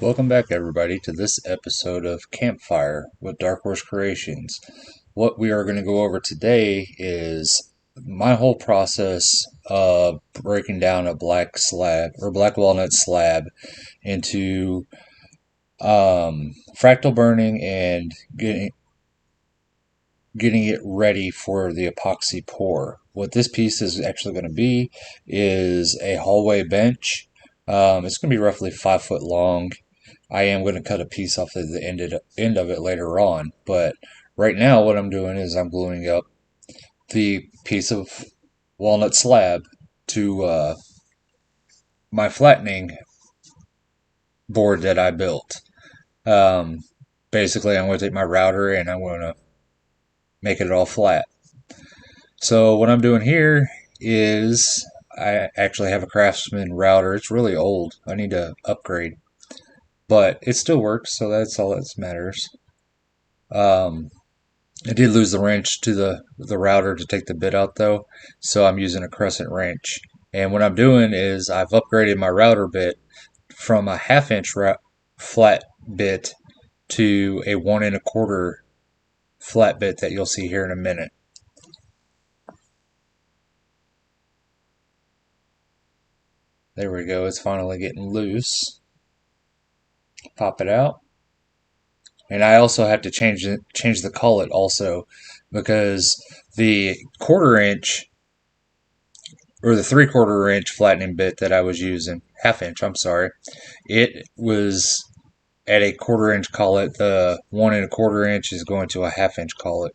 Welcome back, everybody, to this episode of Campfire with Dark Horse Creations. What we are going to go over today is my whole process of breaking down a black slab or black walnut slab into fractal burning and getting it ready for the epoxy pour. What this piece is actually going to be is a hallway bench. It's going to be roughly 5 foot long. I am going to cut a piece off at the end of it later on, but right now what I'm doing is I'm gluing up the piece of walnut slab to my flattening board that I built. Um, Basically, I'm going to take my router and I'm going to make it all flat. So what I'm doing here is I actually have a Craftsman router. It's really old. I need to upgrade, but it still works, so that's all that matters. Um, I did lose the wrench to the router to take the bit out though, so I'm using a crescent wrench. And what I'm doing is I've upgraded my router bit from a half-inch flat bit to a 1 1/4 flat bit that you'll see here in a minute. There we go. It's finally getting loose. Pop it out. And I also have to change the collet also, because the 1/4 inch or the 3/4 inch flattening bit that I was using, half-inch, I'm sorry, it was at a 1/4 inch collet. The 1 1/4 inch is going to a half-inch collet.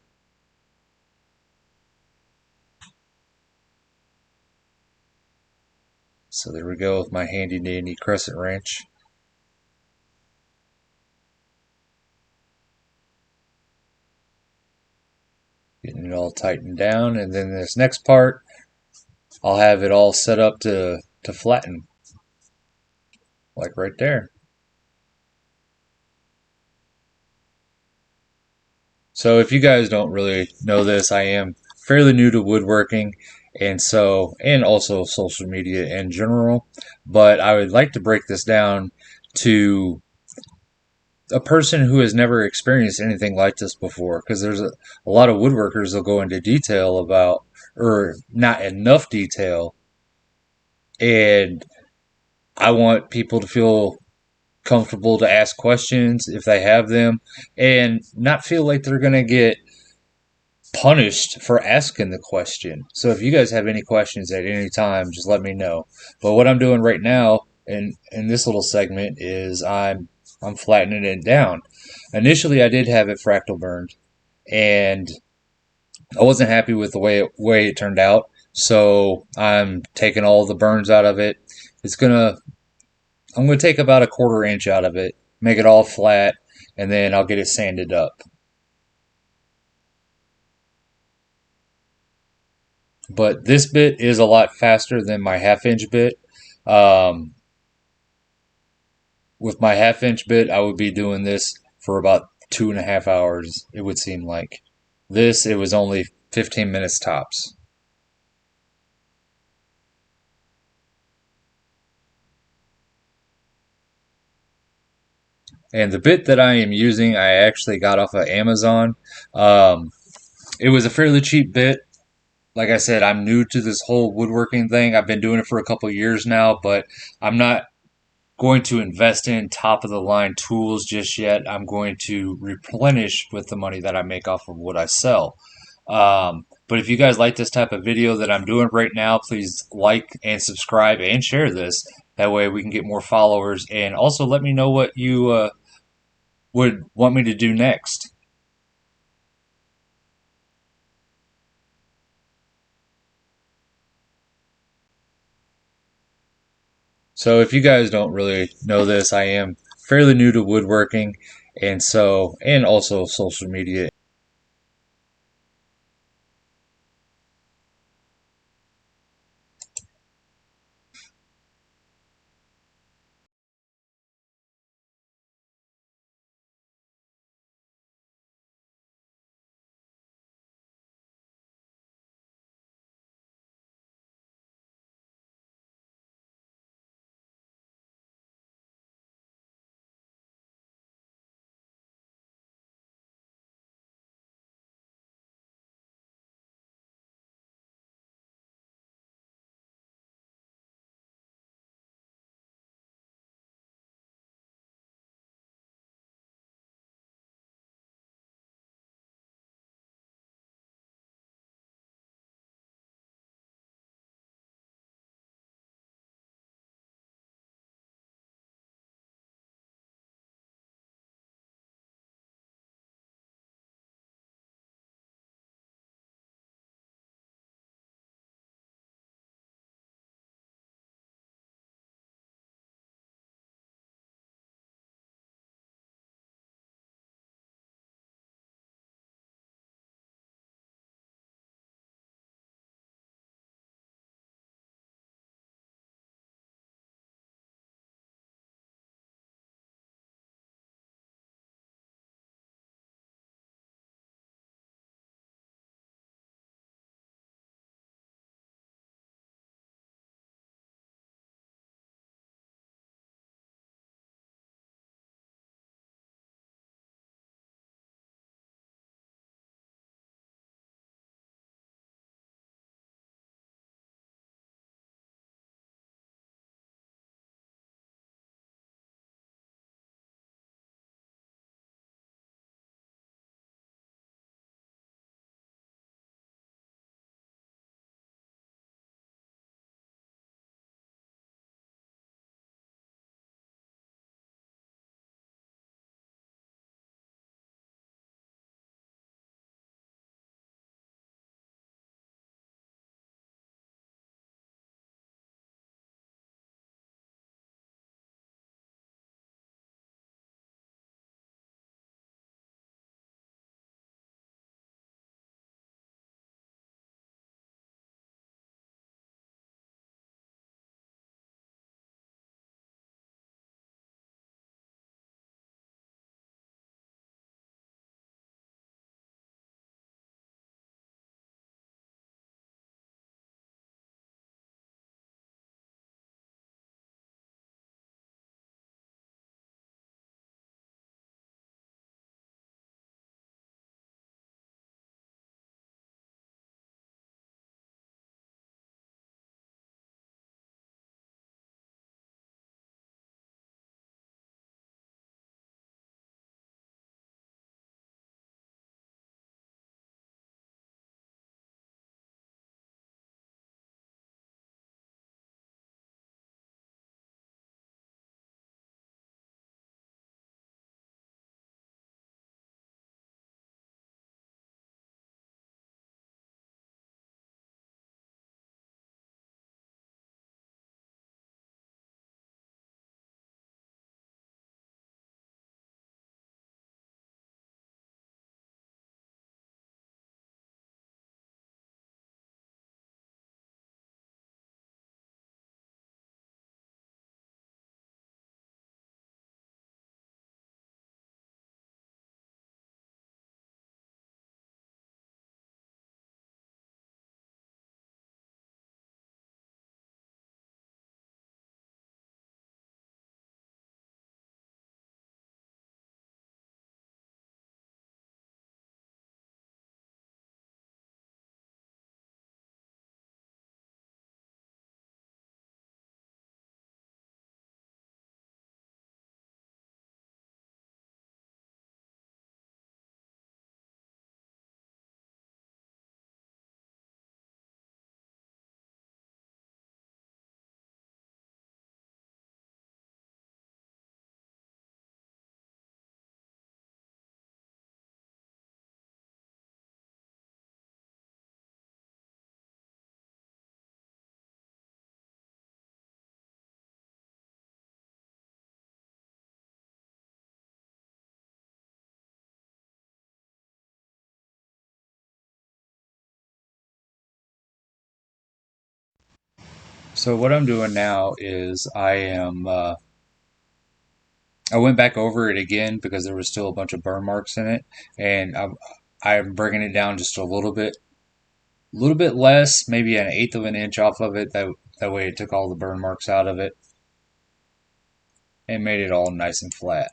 So there we go with my handy dandy crescent wrench. Getting it all tightened down, and then this next part, I'll have it all set up to flatten, like right there. So if you guys don't really know this, I am fairly new to woodworking and also social media in general, but I would like to break this down to a person who has never experienced anything like this before, because there's a lot of woodworkers that go into detail about, or not enough detail, and I want people to feel comfortable to ask questions if they have them and not feel like they're going to get punished for asking the question. So if you guys have any questions at any time, just let me know. But what I'm doing right now in this little segment is I'm flattening it down. Initially, I did have it fractal burned, and I wasn't happy with the way it turned out. So I'm taking all the burns out of it. It's gonna I'm gonna take about a 1/4 inch out of it, make it all flat, and then I'll get it sanded up. But this bit is a lot faster than my half-inch bit. Um, with my half-inch bit, I would be doing this for about 2.5 hours, it would seem like. This, it was only 15 minutes tops. And the bit that I am using, I actually got off of Amazon. Um, it was a fairly cheap bit. Like I said, I'm new to this whole woodworking thing. I've been doing it for a couple years now, but I'm not going to invest in top of the line tools just yet. I'm going to replenish with the money that I make off of what I sell. But if you guys like this type of video that I'm doing right now, please like and subscribe and share this. That way we can get more followers. And also let me know what you would want me to do next. So if you guys don't really know this, I am fairly new to woodworking and also social media. So what I'm doing now is I went back over it again because there was still a bunch of burn marks in it, and I'm bringing it down just a little bit less, maybe an eighth of an inch off of it. That way it took all the burn marks out of it and made it all nice and flat.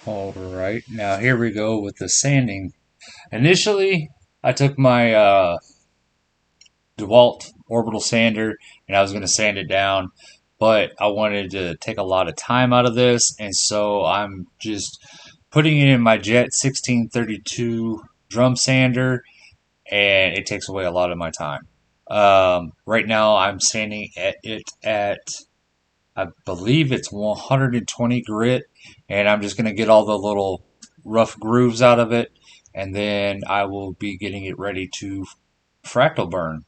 All right, now here we go with the sanding. Initially, I took my DeWalt orbital sander and I was going to sand it down, but I wanted to take a lot of time out of this, and so I'm just putting it in my Jet 1632 drum sander, and it takes away a lot of my time. Right now, I'm sanding it at I believe it's 120 grit, and I'm just going to get all the little rough grooves out of it, and then I will be getting it ready to fractal burn.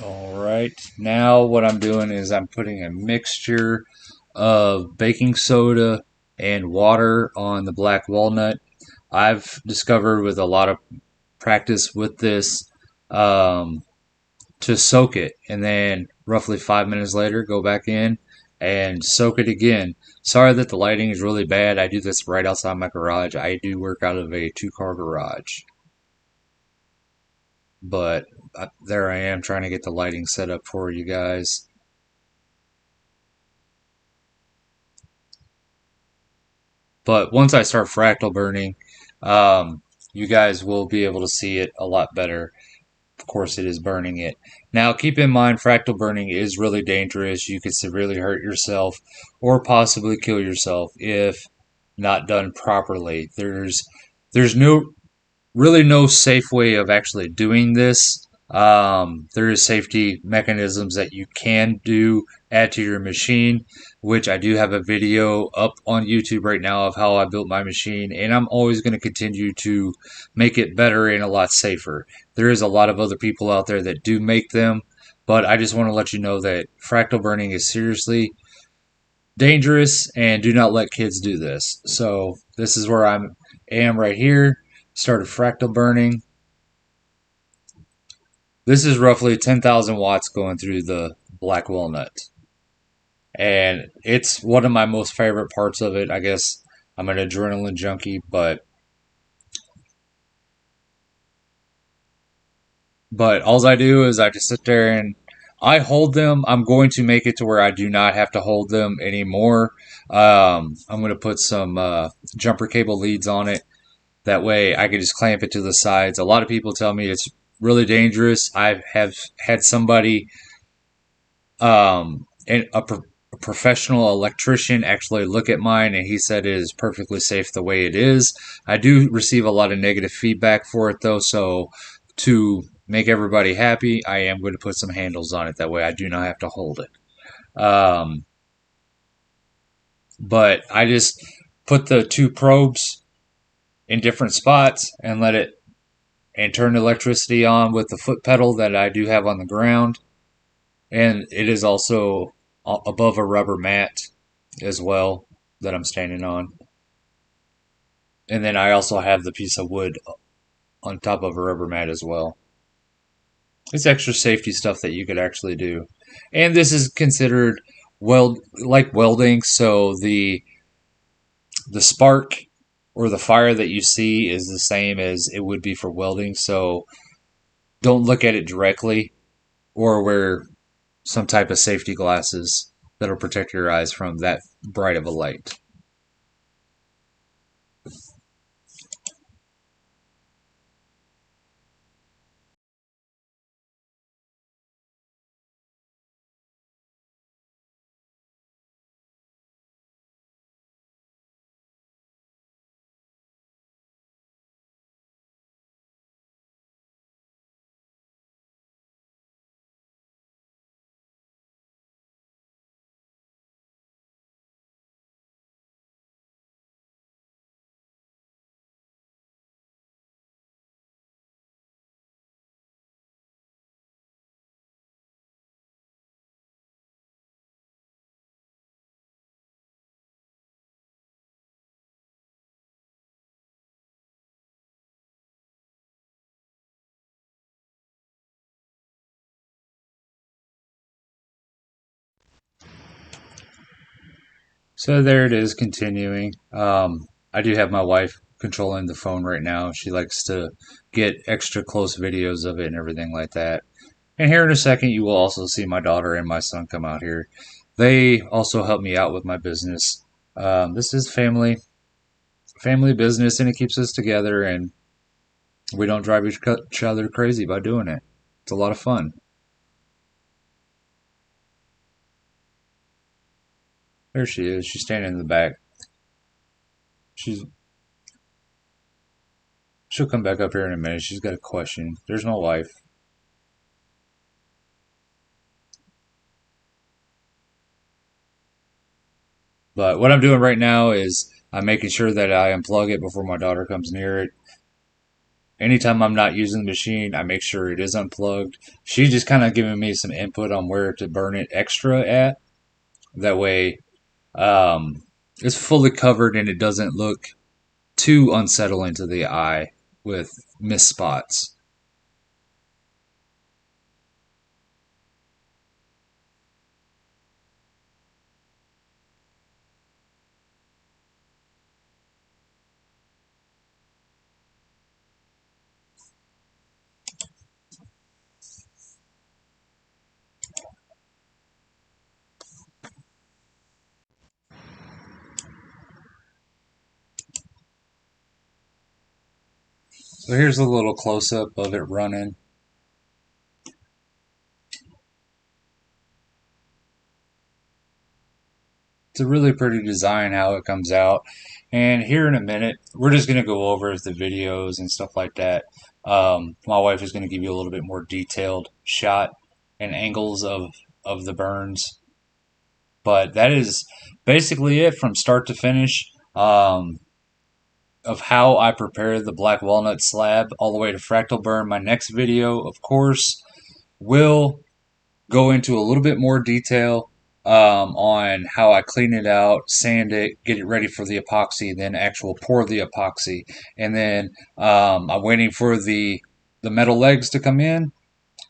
All right, now what I'm doing is I'm putting a mixture of baking soda and water on the black walnut. I've discovered with a lot of practice with this, um, to soak it and then roughly 5 minutes later go back in and soak it again. Sorry that the lighting is really bad. I do this right outside my garage. I do work out of a 2 car garage, but there I am trying to get the lighting set up for you guys. But once I start fractal burning, you guys will be able to see it a lot better. Of course, it is burning it. Now, keep in mind, fractal burning is really dangerous. You could severely hurt yourself or possibly kill yourself if not done properly. There's no really no safe way of actually doing this. There is safety mechanisms that you can do, add to your machine, which I do have a video up on YouTube right now of how I built my machine, and I'm always going to continue to make it better and a lot safer. There is a lot of other people out there that do make them, but I just want to let you know that fractal burning is seriously dangerous and do not let kids do this. So this is where I am right here. Started fractal burning. This is roughly 10,000 watts going through the black walnut. And it's one of my most favorite parts of it. I guess I'm an adrenaline junkie, but all I do is I just sit there and I hold them. I'm going to make it to where I do not have to hold them anymore. I'm going to put some jumper cable leads on it. That way I can just clamp it to the sides. A lot of people tell me it's really dangerous. I have had somebody and a professional electrician actually look at mine, and he said it is perfectly safe the way it is. I do receive a lot of negative feedback for it though, so to make everybody happy, I am going to put some handles on it. That way I do not have to hold it. But I just put the 2 probes in different spots and let it and turn the electricity on with the foot pedal that I do have on the ground. And it is also above a rubber mat as well that I'm standing on. And then I also have the piece of wood on top of a rubber mat as well. It's extra safety stuff that you could actually do. And this is considered like welding, so the spark or the fire that you see is the same as it would be for welding. So don't look at it directly or wear some type of safety glasses that'll protect your eyes from that bright of a light. So there it is, continuing. I do have my wife controlling the phone right now. She likes to get extra close videos of it and everything like that. And here in a second, you will also see my daughter and my son come out here. They also help me out with my business. This is family business, and it keeps us together, and we don't drive each other crazy by doing it. It's a lot of fun. There she is. She's standing in the back. She's she'll come back up here in a minute. She's got a question. There's my wife. But what I'm doing right now is I'm making sure that I unplug it before my daughter comes near it. Anytime I'm not using the machine, I make sure it is unplugged. She's just kind of giving me some input on where to burn it extra at. That way, um, it's fully covered and it doesn't look too unsettling to the eye with missed spots. So here's a little close up of it running. It's a really pretty design how it comes out. And here in a minute, we're just going to go over the videos and stuff like that. My wife is going to give you a little bit more detailed shot and angles of the burns. But that is basically it from start to finish of how I prepare the black walnut slab all the way to fractal burn. My next video, of course, will go into a little bit more detail on how I clean it out, sand it, get it ready for the epoxy, then actual pour the epoxy, and then I'm waiting for the metal legs to come in,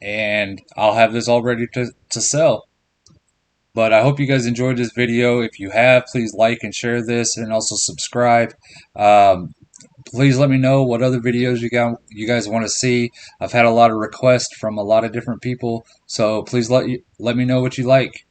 and I'll have this all ready to sell. But I hope you guys enjoyed this video. If you have, please like and share this, and also subscribe. Um, Please let me know what other videos you guys want to see. I've had a lot of requests from a lot of different people, so please let me know what you like.